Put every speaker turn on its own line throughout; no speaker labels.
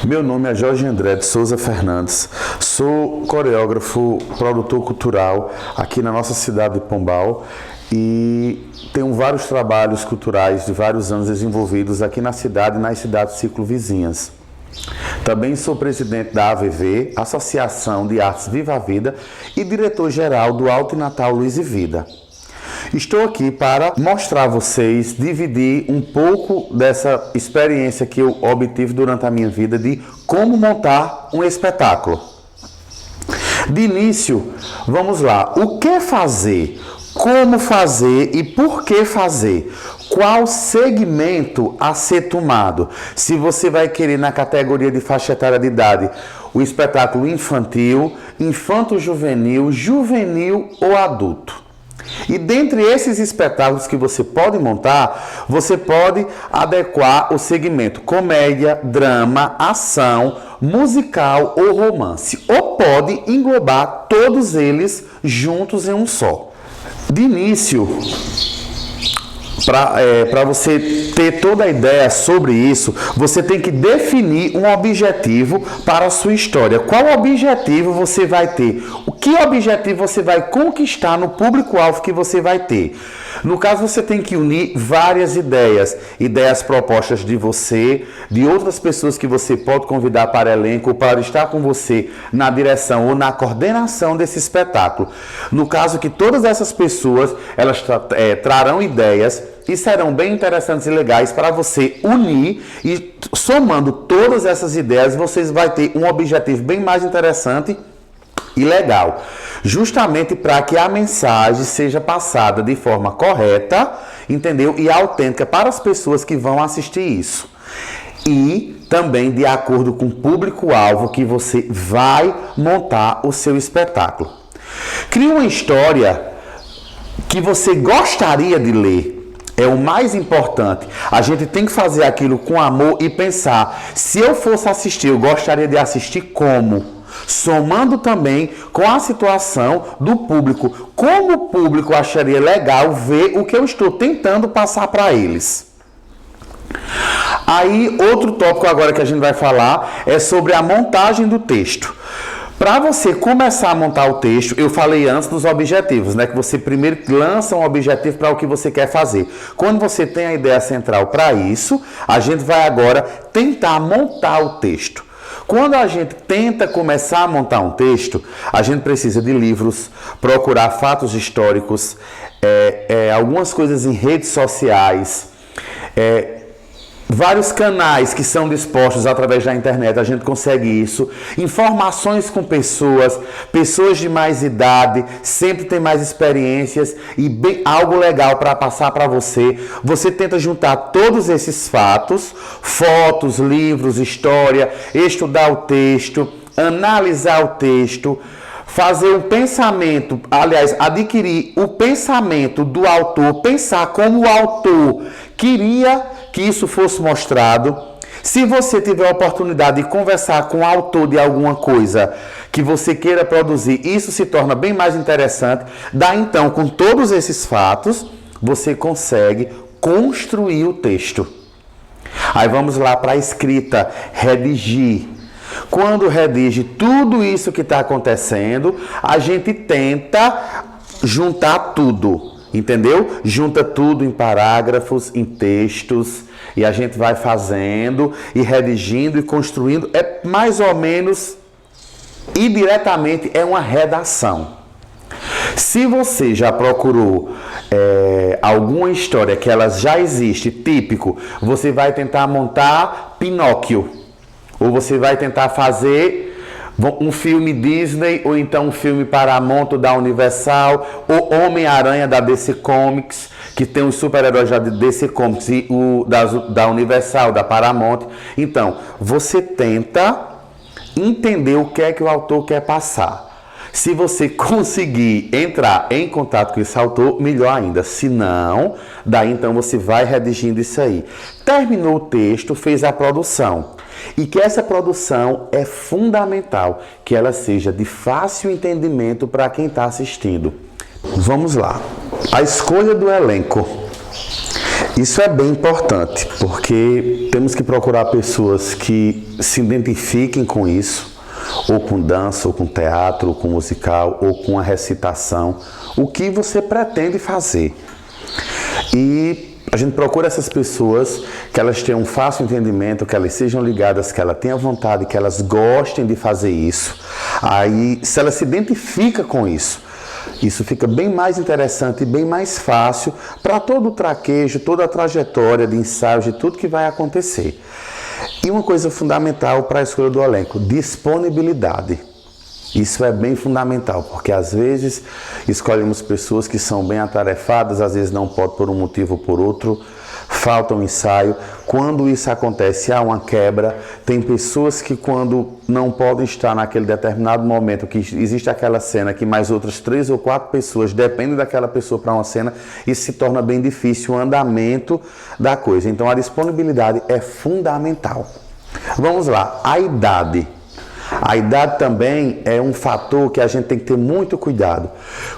Meu nome é Jorge André de Souza Fernandes, sou coreógrafo, produtor cultural aqui na nossa cidade de Pombal e tenho vários trabalhos culturais de vários anos desenvolvidos aqui na cidade e nas cidades ciclovizinhas. Também sou presidente da AVV, Associação de Artes Viva a Vida, e diretor-geral do Alto Natal Luz e Vida. Estou aqui para mostrar a vocês, dividir um pouco dessa experiência que eu obtive durante a minha vida de como montar um espetáculo. De início, vamos lá. O que fazer? Como fazer e por que fazer? Qual segmento a ser tomado? Se você vai querer na categoria de faixa etária de idade o espetáculo infantil, infanto-juvenil, juvenil ou adulto. E dentre esses espetáculos que você pode montar, você pode adequar o segmento comédia, drama, ação, musical ou romance. Ou pode englobar todos eles juntos em um só. De início, para você ter toda a ideia sobre isso, você tem que definir um objetivo para a sua história. Qual objetivo você vai ter? Que objetivo você vai conquistar no público-alvo que você vai ter? No caso, você tem que unir várias ideias propostas de você, de outras pessoas que você pode convidar para elenco ou para estar com você na direção ou na coordenação desse espetáculo. No caso que todas essas pessoas, elas trarão ideias e serão bem interessantes e legais para você unir e somando todas essas ideias, vocês vão ter um objetivo bem mais interessante e legal, justamente para que a mensagem seja passada de forma correta, entendeu? E autêntica para as pessoas que vão assistir isso. E também de acordo com o público-alvo que você vai montar o seu espetáculo. Crie uma história que você gostaria de ler. É o mais importante. A gente tem que fazer aquilo com amor e pensar, se eu fosse assistir, eu gostaria de assistir como? Somando também com a situação do público. Como o público acharia legal ver o que eu estou tentando passar para eles. Aí, outro tópico agora que a gente vai falar é sobre a montagem do texto. Para você começar a montar o texto, eu falei antes dos objetivos, né? Que você primeiro lança um objetivo para o que você quer fazer. Quando você tem a ideia central para isso, a gente vai agora tentar montar o texto. Quando a gente tenta começar a montar um texto, a gente precisa de livros, procurar fatos históricos, algumas coisas em redes sociais, vários canais que são dispostos através da internet, a gente consegue isso. Informações com pessoas de mais idade, sempre tem mais experiências e algo legal para passar para você. Você tenta juntar todos esses fatos, fotos, livros, história, estudar o texto, analisar o texto, fazer um pensamento, aliás, adquirir o pensamento do autor, pensar como o autor queria que isso fosse mostrado. Se você tiver a oportunidade de conversar com o autor de alguma coisa que você queira produzir, isso se torna bem mais interessante. Daí então, com todos esses fatos, você consegue construir o texto. Aí vamos lá para a escrita, redigir. Quando redige tudo isso que está acontecendo, a gente tenta juntar tudo. Entendeu? Junta tudo em parágrafos, em textos, e a gente vai fazendo e redigindo e construindo. É mais ou menos e diretamente é uma redação. Se você já procurou alguma história que ela já existe, típico, você vai tentar montar Pinóquio, ou você vai tentar fazer um filme Disney, ou então um filme Paramount da Universal, ou Homem-Aranha da DC Comics, que tem os super-heróis da DC Comics e da Universal, da Paramount. Então, você tenta entender o que é que o autor quer passar. Se você conseguir entrar em contato com esse autor, melhor ainda. Se não, daí então você vai redigindo isso aí. Terminou o texto, fez a produção. E que essa produção é fundamental, que ela seja de fácil entendimento para quem está assistindo. Vamos lá. A escolha do elenco. Isso é bem importante, porque temos que procurar pessoas que se identifiquem com isso, ou com dança, ou com teatro, ou com musical, ou com a recitação, o que você pretende fazer. E a gente procura essas pessoas que elas tenham um fácil entendimento, que elas sejam ligadas, que elas tenham vontade, que elas gostem de fazer isso. Aí, se ela se identifica com isso fica bem mais interessante e bem mais fácil para todo o traquejo, toda a trajetória de ensaios, de tudo que vai acontecer. E uma coisa fundamental para a escolha do elenco, disponibilidade. Isso é bem fundamental, porque às vezes escolhemos pessoas que são bem atarefadas, às vezes não pode por um motivo ou por outro, falta um ensaio. Quando isso acontece, há uma quebra. Tem pessoas que quando não podem estar naquele determinado momento, que existe aquela cena que mais outras 3 ou 4 pessoas dependem daquela pessoa para uma cena, isso se torna bem difícil o andamento da coisa. Então a disponibilidade é fundamental. Vamos lá, a idade. A idade também é um fator que a gente tem que ter muito cuidado.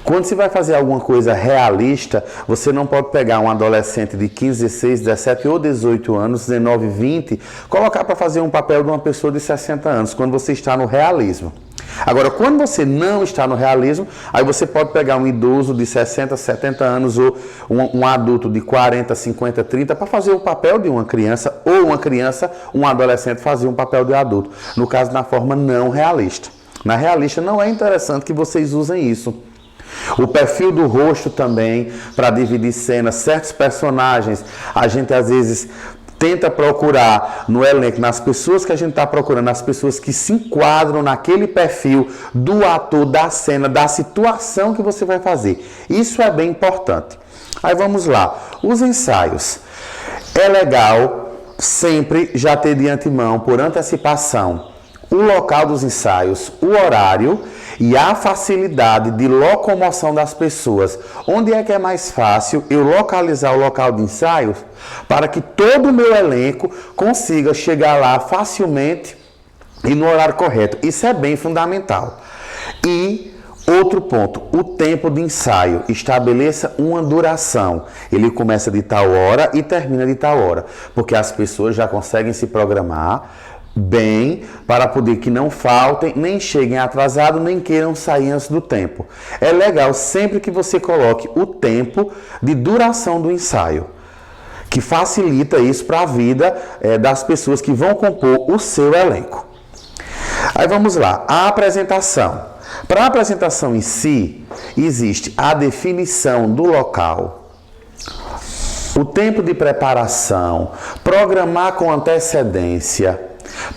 Quando você vai fazer alguma coisa realista, você não pode pegar um adolescente de 15, 16, 17 ou 18 anos, 19, 20, colocar para fazer um papel de uma pessoa de 60 anos, quando você está no realismo. Agora, quando você não está no realismo, aí você pode pegar um idoso de 60, 70 anos ou um adulto de 40, 50, 30 para fazer o papel de uma criança, ou uma criança, um adolescente fazer um papel de adulto. No caso, na forma não realista. Na realista não é interessante que vocês usem isso. O perfil do rosto também, para dividir cenas, certos personagens, a gente às vezes tenta procurar no elenco, nas pessoas que a gente está procurando, as pessoas que se enquadram naquele perfil do ator, da cena, da situação que você vai fazer. Isso é bem importante. Aí vamos lá, os ensaios. É legal sempre já ter de antemão, por antecipação, o local dos ensaios, o horário e a facilidade de locomoção das pessoas. Onde é que é mais fácil eu localizar o local de ensaios para que todo o meu elenco consiga chegar lá facilmente e no horário correto? Isso é bem fundamental. E outro ponto, o tempo de ensaio. Estabeleça uma duração. Ele começa de tal hora e termina de tal hora, porque as pessoas já conseguem se programar bem para poder que não faltem, nem cheguem atrasados, nem queiram sair antes do tempo. É legal sempre que você coloque o tempo de duração do ensaio, que facilita isso para a vida das pessoas que vão compor o seu elenco. Aí vamos lá, a apresentação. Para a apresentação em si, existe a definição do local, o tempo de preparação, programar com antecedência,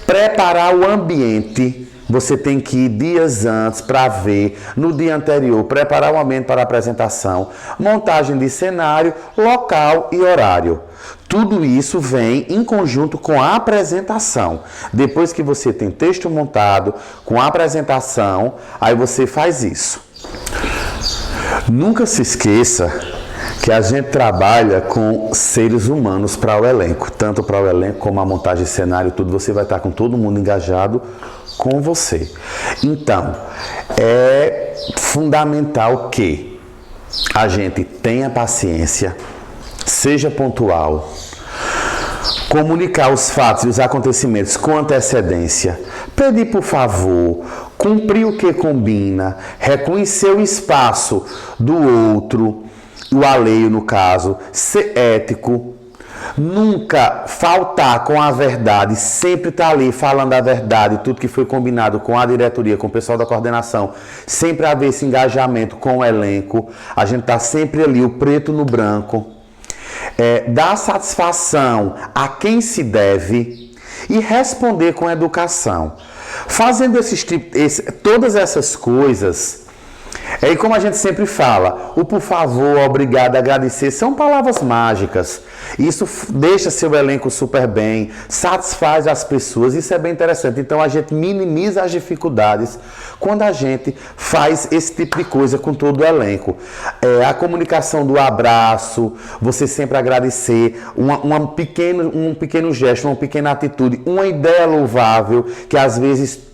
preparar o ambiente. Você tem que ir dias antes para ver, no dia anterior, preparar o ambiente para a apresentação, montagem de cenário, local e horário. Tudo isso vem em conjunto com a apresentação. Depois que você tem texto montado, com a apresentação, aí você faz isso. Nunca se esqueça que a gente trabalha com seres humanos para o elenco, tanto para o elenco como a montagem de cenário, tudo, você vai estar com todo mundo engajado com você. Então, é fundamental que a gente tenha paciência, seja pontual, comunicar os fatos e os acontecimentos com antecedência, pedir por favor, cumprir o que combina, reconhecer o espaço do outro, o alheio no caso, ser ético, nunca faltar com a verdade, sempre estar ali falando a verdade, tudo que foi combinado com a diretoria, com o pessoal da coordenação, sempre haver esse engajamento com o elenco, a gente está sempre ali, o preto no branco, dar satisfação a quem se deve e responder com educação. Fazendo todas essas coisas, e como a gente sempre fala, o por favor, obrigado, agradecer, são palavras mágicas. Isso deixa seu elenco super bem, satisfaz as pessoas, isso é bem interessante. Então a gente minimiza as dificuldades quando a gente faz esse tipo de coisa com todo o elenco. A comunicação do abraço, você sempre agradecer, um pequeno gesto, uma pequena atitude, uma ideia louvável, que às vezes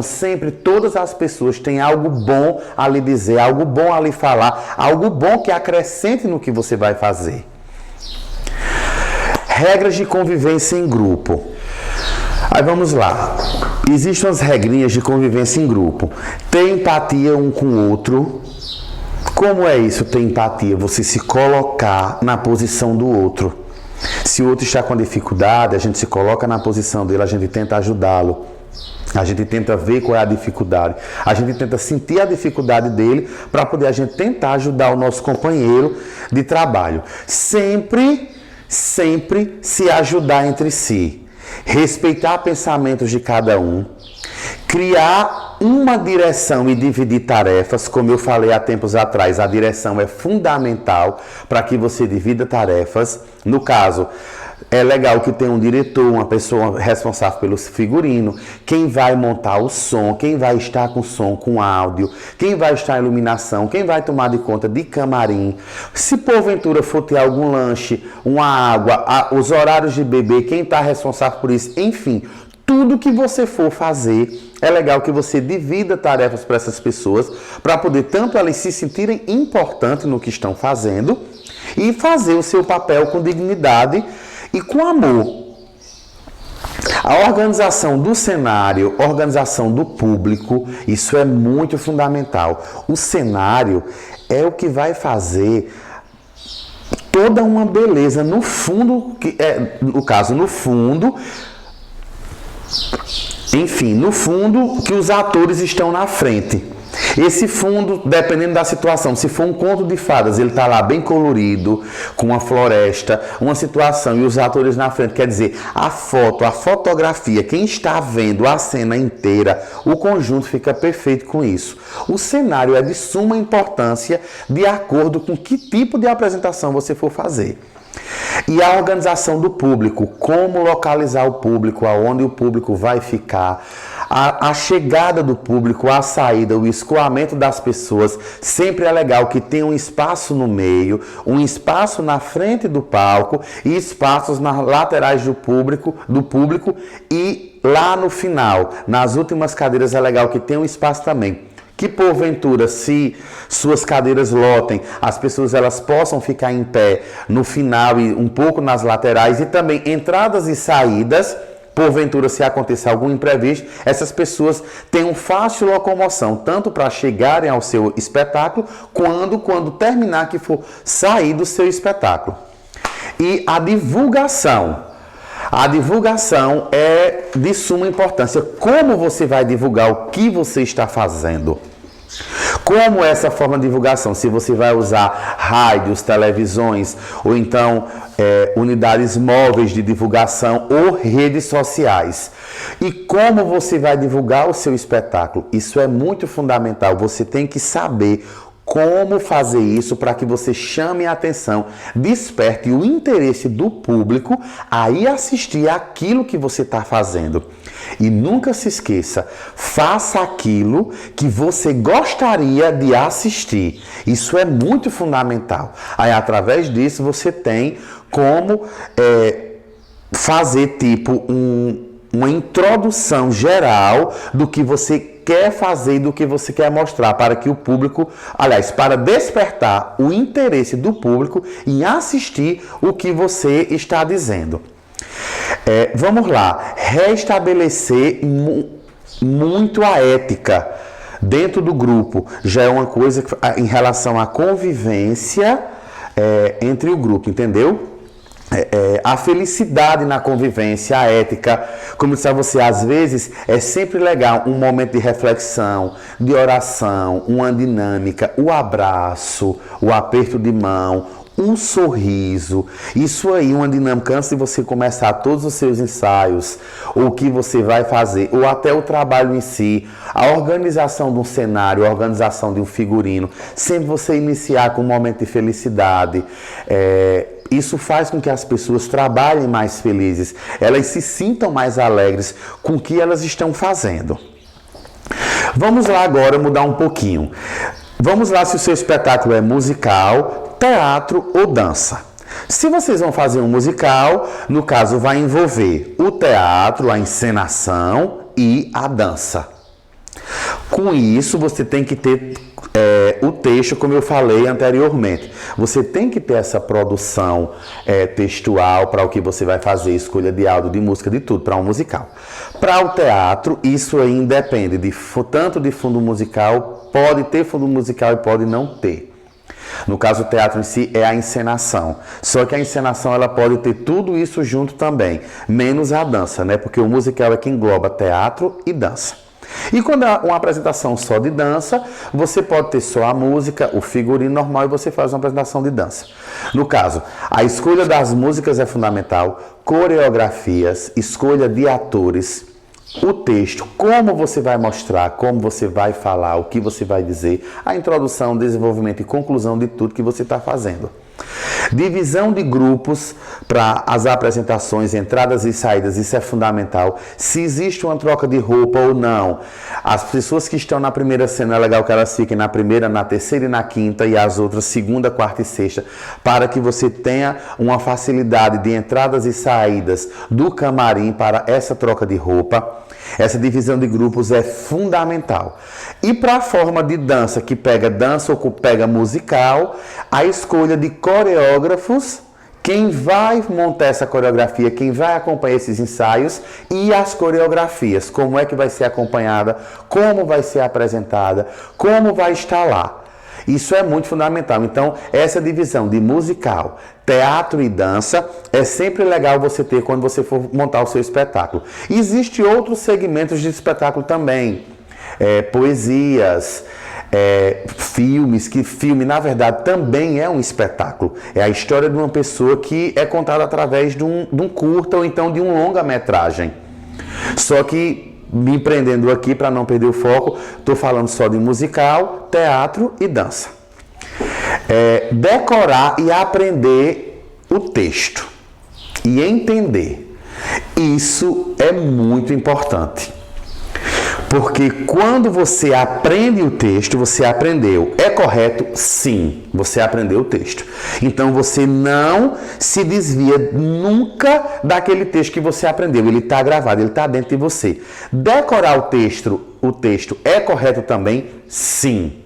sempre todas as pessoas têm algo bom a lhe dizer, algo bom a lhe falar, algo bom que acrescente no que você vai fazer. Regras de convivência em grupo. Aí vamos lá. Existem as regrinhas de convivência em grupo. Ter empatia um com o outro. Como é isso, ter empatia? Você se colocar na posição do outro. Se o outro está com dificuldade, a gente se coloca na posição dele, a gente tenta ajudá-lo. A gente tenta ver qual é a dificuldade. A gente tenta sentir a dificuldade dele para poder a gente tentar ajudar o nosso companheiro de trabalho. Sempre se ajudar entre si. Respeitar pensamentos de cada um. Criar uma direção e dividir tarefas, como eu falei há tempos atrás, a direção é fundamental para que você divida tarefas. No caso, é legal que tenha um diretor, uma pessoa responsável pelo figurino, quem vai montar o som, quem vai estar com som, com áudio, quem vai estar em iluminação, quem vai tomar de conta de camarim. Se porventura for ter algum lanche, uma água, os horários de beber, quem está responsável por isso, enfim, tudo que você for fazer, é legal que você divida tarefas para essas pessoas, para poder tanto elas se sentirem importantes no que estão fazendo e fazer o seu papel com dignidade e com amor. A organização do cenário, organização do público, isso é muito fundamental. O cenário é o que vai fazer toda uma beleza no fundo, no caso, no fundo, enfim, no fundo que os atores estão na frente. Esse fundo, dependendo da situação, se for um conto de fadas, ele está lá bem colorido, com uma floresta, uma situação e os atores na frente, quer dizer, a foto, a fotografia, quem está vendo a cena inteira, o conjunto fica perfeito com isso. O cenário é de suma importância de acordo com que tipo de apresentação você for fazer. E a organização do público, como localizar o público, aonde o público vai ficar, a chegada do público, a saída, o escoamento das pessoas, sempre é legal que tenha um espaço no meio, um espaço na frente do palco e espaços nas laterais do público e lá no final, nas últimas cadeiras é legal que tenha um espaço também. Que porventura, se suas cadeiras lotem, as pessoas elas possam ficar em pé no final e um pouco nas laterais e também entradas e saídas, porventura se acontecer algum imprevisto, essas pessoas tenham fácil locomoção, tanto para chegarem ao seu espetáculo, quando terminar que for sair do seu espetáculo. E a divulgação. A divulgação é de suma importância. Como você vai divulgar o que você está fazendo? Como essa forma de divulgação? Se você vai usar rádios, televisões, ou então unidades móveis de divulgação ou redes sociais. E como você vai divulgar o seu espetáculo? Isso é muito fundamental. Você tem que saber como fazer isso para que você chame a atenção, desperte o interesse do público a ir assistir aquilo que você está fazendo. E nunca se esqueça, faça aquilo que você gostaria de assistir. Isso é muito fundamental. Aí, através disso, você tem como fazer tipo uma introdução geral do que você quer fazer e do que você quer mostrar para que o público, aliás, para despertar o interesse do público em assistir o que você está dizendo. Vamos lá, restabelecer muito a ética dentro do grupo. Já é uma coisa em relação à convivência entre o grupo, entendeu? A felicidade na convivência, a ética, como eu disse a você, às vezes é sempre legal um momento de reflexão, de oração, uma dinâmica, o abraço, o aperto de mão, um sorriso. Isso aí, uma dinâmica antes de você começar todos os seus ensaios, ou o que você vai fazer, ou até o trabalho em si, a organização de um cenário, a organização de um figurino, sempre você iniciar com um momento de felicidade. Isso faz com que as pessoas trabalhem mais felizes, elas se sintam mais alegres com o que elas estão fazendo. Vamos lá agora mudar um pouquinho. Vamos lá se o seu espetáculo é musical, teatro ou dança. Se vocês vão fazer um musical, no caso vai envolver o teatro, a encenação e a dança. Com isso, você tem que ter o texto, como eu falei anteriormente. Você tem que ter essa produção textual para o que você vai fazer, escolha de áudio, de música, de tudo, para um musical. Para o teatro, isso aí independe tanto de fundo musical, pode ter fundo musical e pode não ter. No caso, o teatro em si é a encenação. Só que a encenação ela pode ter tudo isso junto também, menos a dança, né? Porque o musical é que engloba teatro e dança. E quando é uma apresentação só de dança, você pode ter só a música, o figurino normal e você faz uma apresentação de dança. No caso, a escolha das músicas é fundamental, coreografias, escolha de atores, o texto, como você vai mostrar, como você vai falar, o que você vai dizer, a introdução, desenvolvimento e conclusão de tudo que você está fazendo. Divisão de grupos para as apresentações, entradas e saídas, isso é fundamental. Se existe uma troca de roupa ou não. As pessoas que estão na primeira cena, é legal que elas fiquem na primeira, na terceira e na quinta, e as outras segunda, quarta e sexta, para que você tenha uma facilidade de entradas e saídas do camarim para essa troca de roupa. Essa divisão de grupos é fundamental. E para a forma de dança, que pega dança ou que pega musical, a escolha de coreógrafos, quem vai montar essa coreografia, quem vai acompanhar esses ensaios e as coreografias, como é que vai ser acompanhada, como vai ser apresentada, como vai estar lá. Isso é muito fundamental. Então, essa divisão de musical, teatro e dança é sempre legal você ter quando você for montar o seu espetáculo. Existem outros segmentos de espetáculo também. Poesias, filmes, que filme, na verdade, também é um espetáculo. É a história de uma pessoa que é contada através de um curta ou então de um longa-metragem. Só que, me prendendo aqui para não perder o foco, estou falando só de musical, teatro e dança. Decorar e aprender o texto e entender. Isso é muito importante. Porque quando você aprende o texto, você aprendeu. É correto? Sim, você aprendeu o texto. Então você não se desvia nunca daquele texto que você aprendeu. Ele está gravado, ele está dentro de você. Decorar o texto é correto também? Sim.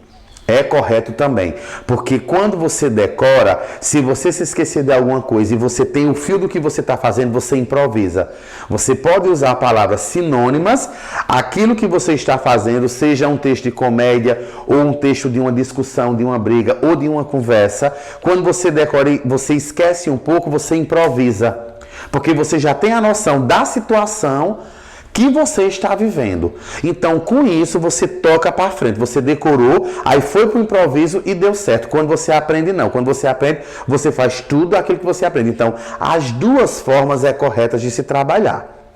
É correto também, porque quando você decora, se você se esquecer de alguma coisa e você tem o fio do que você está fazendo, você improvisa. Você pode usar palavras sinônimas, aquilo que você está fazendo, seja um texto de comédia, ou um texto de uma discussão, de uma briga, ou de uma conversa. Quando você decora e você esquece um pouco, você improvisa, porque você já tem a noção da situação que você está vivendo. Então, com isso, você toca para frente. Você decorou, aí foi para o improviso e deu certo. Quando você aprende, não. Quando você aprende, você faz tudo aquilo que você aprende. Então, as duas formas é corretas de se trabalhar.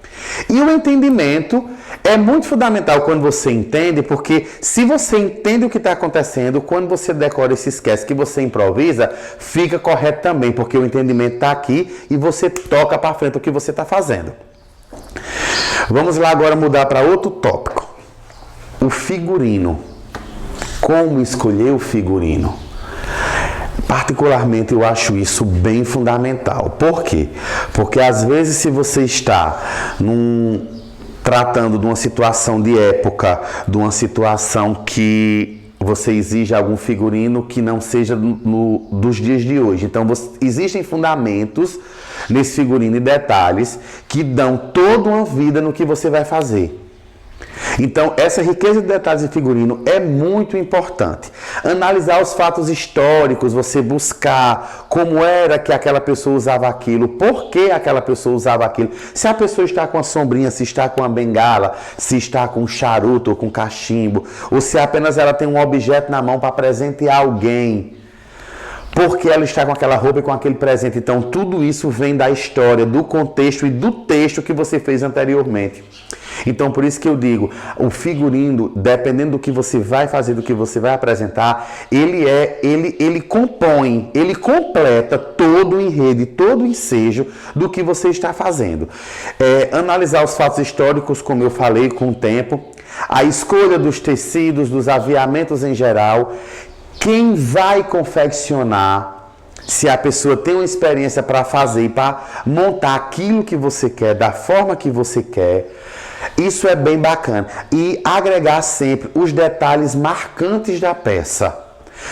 E o entendimento é muito fundamental quando você entende, porque se você entende o que está acontecendo, quando você decora e se esquece que você improvisa, fica correto também, porque o entendimento está aqui e você toca para frente o que você está fazendo. Vamos lá agora mudar para outro tópico. O figurino. Como escolher o figurino? Particularmente eu acho isso bem fundamental. Por quê? Porque às vezes se você está tratando de uma situação de época, de uma situação que você exige algum figurino que não seja dos dias de hoje. Então, existem fundamentos nesse figurino e detalhes que dão toda uma vida no que você vai fazer. Então, essa riqueza de detalhes de figurino é muito importante. Analisar os fatos históricos, você buscar como era que aquela pessoa usava aquilo, por que aquela pessoa usava aquilo. Se a pessoa está com a sombrinha, se está com a bengala, se está com um charuto ou com cachimbo, ou se apenas ela tem um objeto na mão para presentear alguém. Porque ela está com aquela roupa e com aquele presente. Então, tudo isso vem da história, do contexto e do texto que você fez anteriormente. Então, por isso que eu digo, o figurino, dependendo do que você vai fazer, do que você vai apresentar, ele compõe, ele completa todo o enredo, todo o ensejo do que você está fazendo. Analisar os fatos históricos, como eu falei, com o tempo, a escolha dos tecidos, dos aviamentos em geral, quem vai confeccionar, se a pessoa tem uma experiência para fazer, para montar aquilo que você quer, da forma que você quer. Isso é bem bacana. E agregar sempre os detalhes marcantes da peça.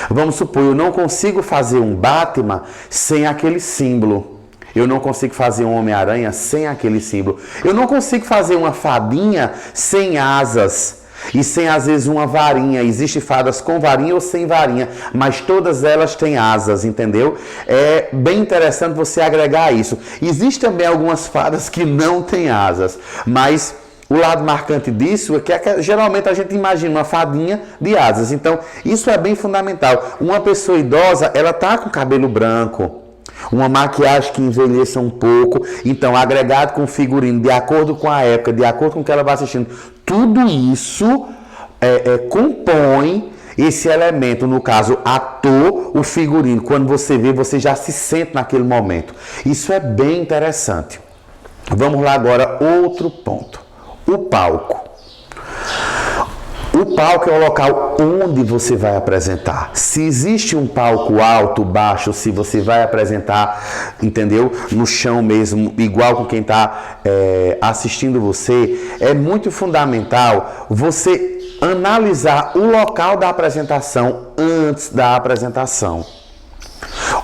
Vamos supor, eu não consigo fazer um Batman sem aquele símbolo. Eu não consigo fazer um Homem-Aranha sem aquele símbolo. Eu não consigo fazer uma fadinha sem asas. E sem, às vezes, uma varinha. Existem fadas com varinha ou sem varinha, mas todas elas têm asas, entendeu? É bem interessante você agregar isso. Existem também algumas fadas que não têm asas, mas o lado marcante disso é que geralmente a gente imagina uma fadinha de asas. Então, isso é bem fundamental. Uma pessoa idosa, ela tá com cabelo branco, uma maquiagem que envelheça um pouco, então agregado com figurino, de acordo com a época, de acordo com o que ela vai assistindo, tudo isso compõe esse elemento, no caso, ator, o figurino. Quando você vê, você já se sente naquele momento. Isso é bem interessante. Vamos lá agora, outro ponto. O palco. O palco é o local onde você vai apresentar. Se existe um palco alto, baixo, se você vai apresentar, entendeu? No chão mesmo, igual com quem está assistindo você, é muito fundamental você analisar o local da apresentação antes da apresentação.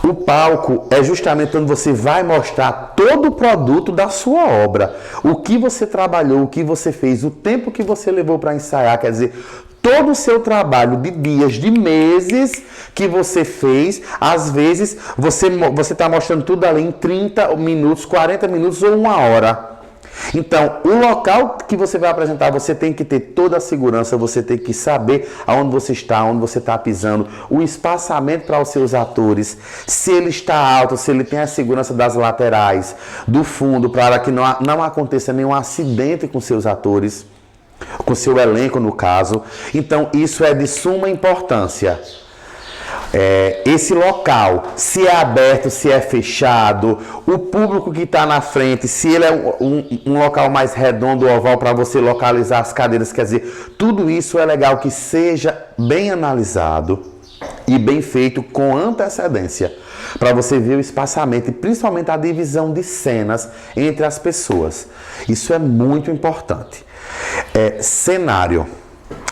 O palco é justamente onde você vai mostrar todo o produto da sua obra. O que você trabalhou, o que você fez, o tempo que você levou para ensaiar, quer dizer, todo o seu trabalho de dias, de meses que você fez, às vezes você está mostrando tudo ali em 30 minutos, 40 minutos ou 1 hora. Então, o local que você vai apresentar, você tem que ter toda a segurança, você tem que saber aonde você está pisando, o espaçamento para os seus atores, se ele está alto, se ele tem a segurança das laterais, do fundo, para que não aconteça nenhum acidente com seus atores, com seu elenco no caso. Então, isso é de suma importância. Esse local, se é aberto, se é fechado, o público que está na frente, se ele é um local mais redondo ou oval para você localizar as cadeiras, quer dizer, tudo isso é legal que seja bem analisado e bem feito com antecedência, para você ver o espaçamento e principalmente a divisão de cenas entre as pessoas. Isso é muito importante. Cenário.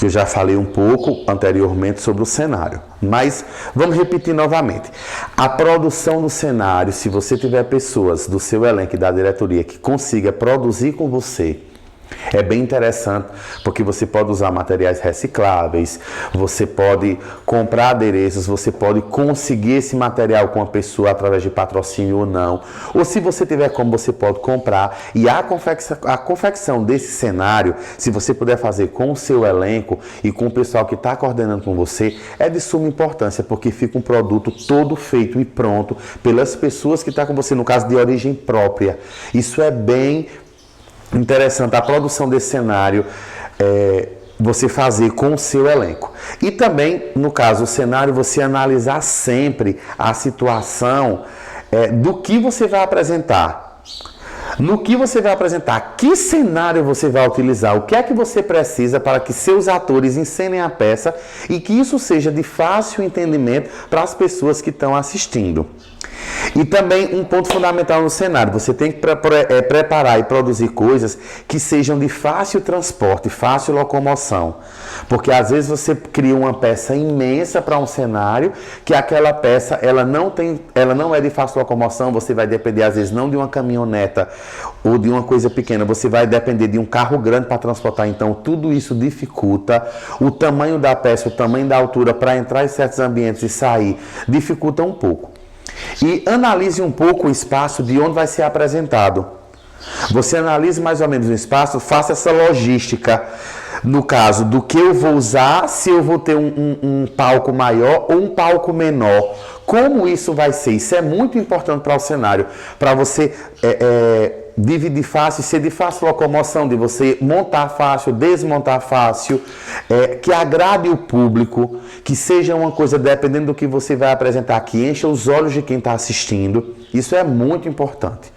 Eu já falei um pouco anteriormente sobre o cenário, mas vamos repetir novamente. A produção do cenário, se você tiver pessoas do seu elenco e da diretoria que consiga produzir com você, é bem interessante, porque você pode usar materiais recicláveis, você pode comprar adereços, você pode conseguir esse material com a pessoa através de patrocínio ou não. Ou se você tiver como, você pode comprar. E a confecção desse cenário, se você puder fazer com o seu elenco e com o pessoal que está coordenando com você, é de suma importância, porque fica um produto todo feito e pronto pelas pessoas que estão com você, no caso de origem própria. Isso é bem interessante, a produção desse cenário, você fazer com o seu elenco. E também, no caso, o cenário, você analisar sempre a situação do que você vai apresentar. No que você vai apresentar, que cenário você vai utilizar, o que é que você precisa para que seus atores encenem a peça e que isso seja de fácil entendimento para as pessoas que estão assistindo. E também um ponto fundamental no cenário, você tem que preparar e produzir coisas que sejam de fácil transporte, fácil locomoção. Porque às vezes você cria uma peça imensa para um cenário, que aquela peça ela não é de fácil locomoção, você vai depender às vezes não de uma caminhoneta ou de uma coisa pequena, você vai depender de um carro grande para transportar, então tudo isso dificulta. O tamanho da peça, o tamanho da altura para entrar em certos ambientes e sair, dificulta um pouco. E analise um pouco o espaço de onde vai ser apresentado. Você analise mais ou menos o espaço, faça essa logística, no caso do que eu vou usar, se eu vou ter um palco maior ou um palco menor. Como isso vai ser? Isso é muito importante para o cenário, para você dividir fácil, ser de fácil locomoção, de você montar fácil, desmontar fácil, que agrade o público, que seja uma coisa, dependendo do que você vai apresentar, que encha os olhos de quem está assistindo. Isso é muito importante.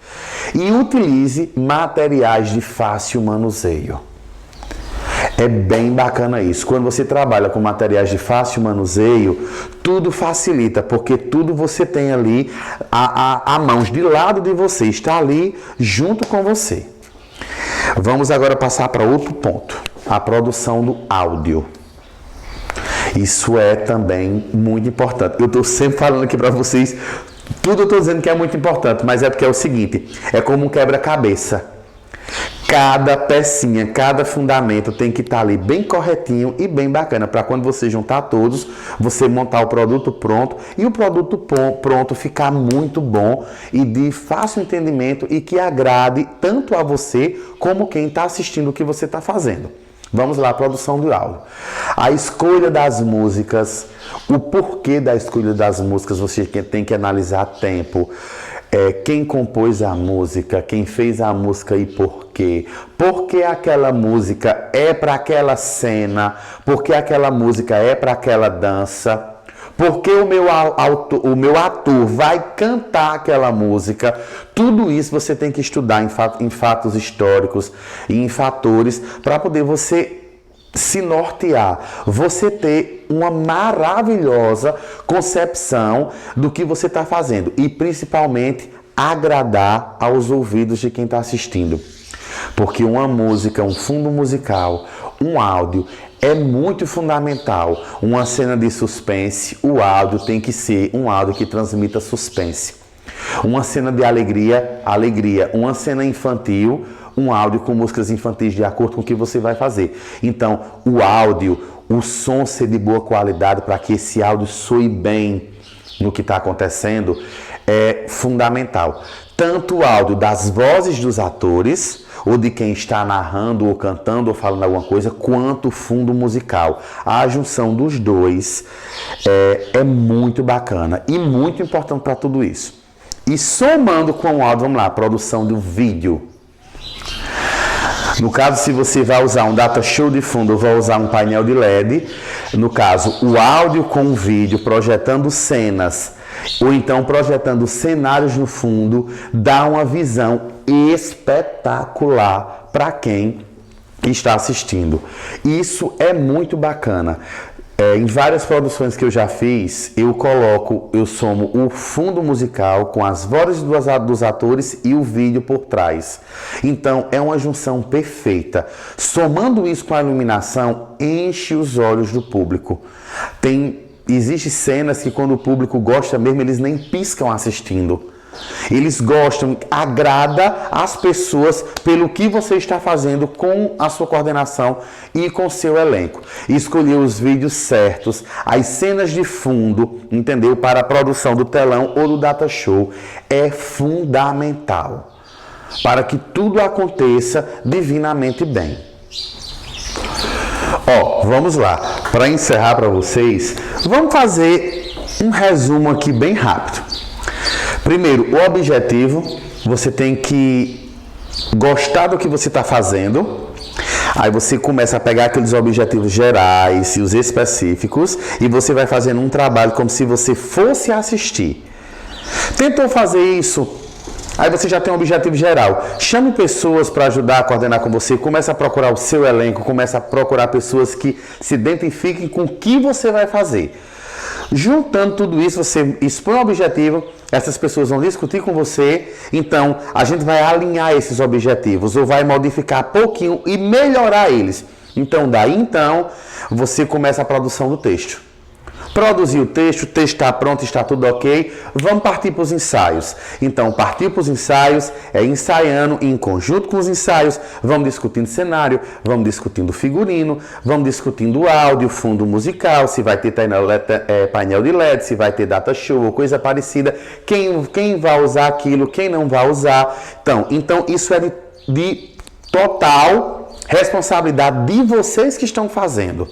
E utilize materiais de fácil manuseio. É bem bacana isso. Quando você trabalha com materiais de fácil manuseio, tudo facilita, porque tudo você tem ali a mãos de lado de você, está ali junto com você. Vamos agora passar para outro ponto, a produção do áudio. Isso é também muito importante. Eu estou sempre falando aqui para vocês, tudo eu estou dizendo que é muito importante, mas é porque é o seguinte, é como um quebra-cabeça. Cada pecinha, cada fundamento tem que estar ali bem corretinho e bem bacana, para quando você juntar todos, você montar o produto pronto e o produto pronto ficar muito bom e de fácil entendimento e que agrade tanto a você como quem está assistindo o que você está fazendo. Vamos lá, produção do áudio. A escolha das músicas, o porquê da escolha das músicas, você tem que analisar tempo. Quem compôs a música, quem fez a música e por quê. Por que aquela música é para aquela cena, por que aquela música é para aquela dança. Porque o meu ator vai cantar aquela música. Tudo isso você tem que estudar em fatos históricos e em fatores para poder você se nortear. Você ter uma maravilhosa concepção do que você está fazendo. E principalmente agradar aos ouvidos de quem está assistindo. Porque uma música, um fundo musical, um áudio é muito fundamental. Uma cena de suspense, o áudio tem que ser um áudio que transmita suspense. Uma cena de alegria, alegria. Uma cena infantil, um áudio com músicas infantis de acordo com o que você vai fazer. Então, o áudio, o som ser de boa qualidade para que esse áudio soe bem no que está acontecendo é fundamental. Tanto o áudio das vozes dos atores, ou de quem está narrando, ou cantando, ou falando alguma coisa, quanto o fundo musical. A junção dos dois é muito bacana e muito importante para tudo isso. E somando com o áudio, vamos lá, a produção do vídeo. No caso, se você vai usar um data show de fundo ou vai usar um painel de LED, no caso, o áudio com o vídeo projetando cenas ou então projetando cenários no fundo, dá uma visão espetacular para quem está assistindo. Isso é muito bacana. Em várias produções que eu já fiz, eu somo o fundo musical com as vozes dos atores e o vídeo por trás. Então, é uma junção perfeita. Somando isso com a iluminação, enche os olhos do público. Existem cenas que quando o público gosta mesmo, eles nem piscam assistindo. Eles gostam, agrada as pessoas pelo que você está fazendo com a sua coordenação e com o seu elenco. Escolher os vídeos certos, as cenas de fundo, entendeu? Para a produção do telão ou do data show é fundamental para que tudo aconteça divinamente bem. Vamos lá. Para encerrar para vocês, vamos fazer um resumo aqui bem rápido. Primeiro, o objetivo, você tem que gostar do que você está fazendo. Aí você começa a pegar aqueles objetivos gerais e os específicos e você vai fazendo um trabalho como se você fosse assistir. Tentou fazer isso? Aí você já tem um objetivo geral. Chame pessoas para ajudar a coordenar com você. Começa a procurar o seu elenco. Começa a procurar pessoas que se identifiquem com o que você vai fazer. Juntando tudo isso, você expõe um objetivo. Essas pessoas vão discutir com você. Então, a gente vai alinhar esses objetivos. Ou vai modificar pouquinho e melhorar eles. Então, você começa a produção do texto. Produzir o texto está pronto, está tudo ok, vamos partir para os ensaios. Então, partir para os ensaios é ensaiando em conjunto com os ensaios, vamos discutindo cenário, vamos discutindo figurino, vamos discutindo áudio, fundo musical, se vai ter painel de LED, se vai ter data show ou coisa parecida, quem vai usar aquilo, quem não vai usar. Então isso é de total responsabilidade de vocês que estão fazendo.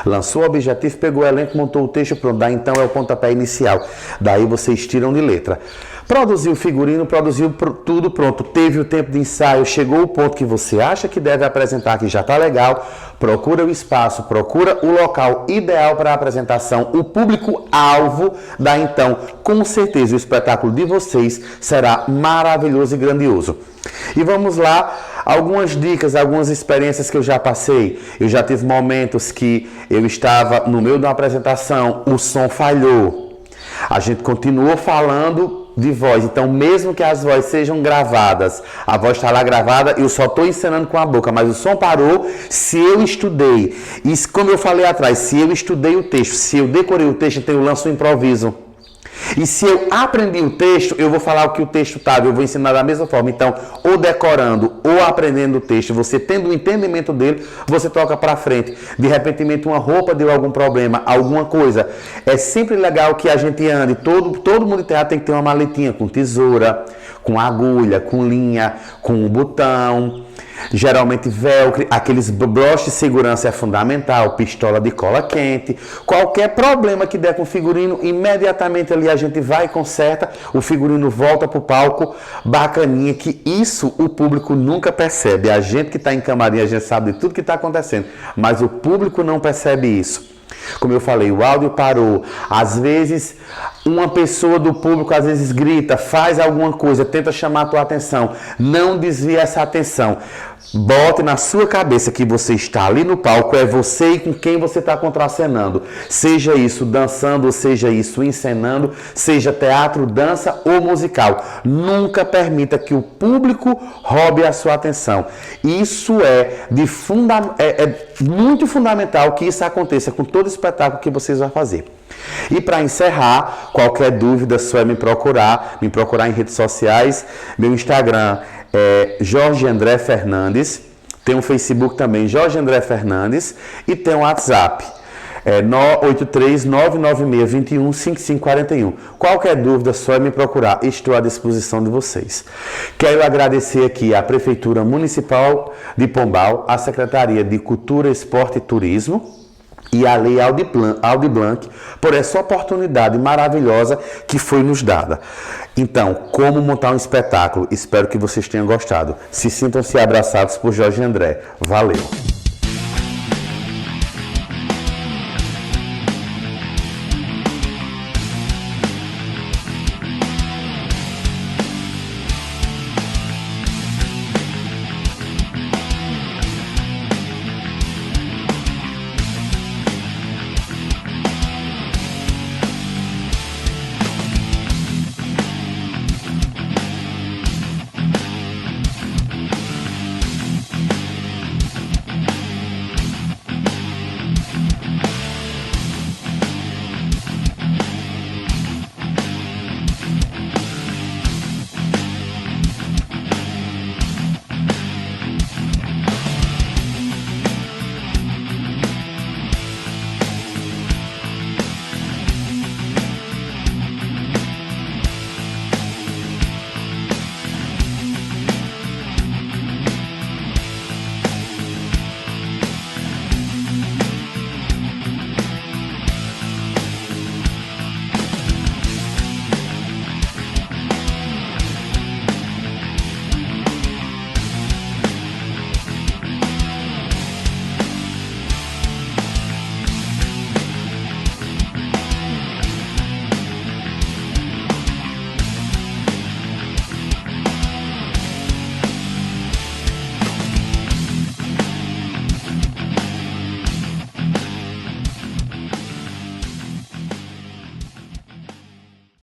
Lançou o objetivo, pegou o elenco, montou o texto, pronto. Daí então é o pontapé inicial. Daí vocês tiram de letra. Produziu o figurino, produziu tudo pronto. Teve o tempo de ensaio, chegou o ponto que você acha que deve apresentar, que já está legal. Procura o espaço, procura o local ideal para a apresentação. O público-alvo, daí então, com certeza, o espetáculo de vocês será maravilhoso e grandioso. E vamos lá, algumas dicas, algumas experiências que eu já passei. Eu já tive momentos que eu estava no meio de uma apresentação, o som falhou. A gente continuou falando de voz. Então, mesmo que as vozes sejam gravadas, a voz está lá gravada, eu só estou encenando com a boca, mas o som parou. Se eu estudei, e como eu falei atrás, se eu estudei o texto, se eu decorei o texto, então eu lanço um improviso. E se eu aprendi o texto, eu vou falar o que o texto estava, eu vou ensinar da mesma forma. Então, ou decorando, ou aprendendo o texto, você tendo o entendimento dele, você toca para frente. De repente, uma roupa deu algum problema, alguma coisa. É sempre legal que a gente ande, todo mundo de teatro tem que ter uma maletinha com tesoura, com agulha, com linha, com um botão. Geralmente velcro, aqueles broches de segurança é fundamental, pistola de cola quente. Qualquer problema que der com o figurino, imediatamente ali a gente vai e conserta, o figurino volta pro palco, bacaninha, que isso o público nunca percebe. A gente que está em camarim, a gente sabe de tudo que está acontecendo, mas o público não percebe isso. Como eu falei, o áudio parou. Às vezes, uma pessoa do público às vezes grita, faz alguma coisa, tenta chamar a tua atenção. Não desvie essa atenção. Bote na sua cabeça que você está ali no palco, é você e com quem você está contracenando. Seja isso dançando, seja isso encenando, seja teatro, dança ou musical. Nunca permita que o público roube a sua atenção. Isso é muito fundamental que isso aconteça com todo espetáculo que vocês vão fazer. E para encerrar, qualquer dúvida, só é me procurar em redes sociais. Meu Instagram é Jorge André Fernandes, tem um Facebook também, Jorge André Fernandes, e tem um WhatsApp, 83996215541. Qualquer dúvida, só é me procurar, estou à disposição de vocês. Quero agradecer aqui à Prefeitura Municipal de Pombal, à Secretaria de Cultura, Esporte e Turismo, e a Lei Aldir Blanc, por essa oportunidade maravilhosa que foi nos dada. Então, como montar um espetáculo? Espero que vocês tenham gostado. Se sintam-se abraçados por Jorge André. Valeu!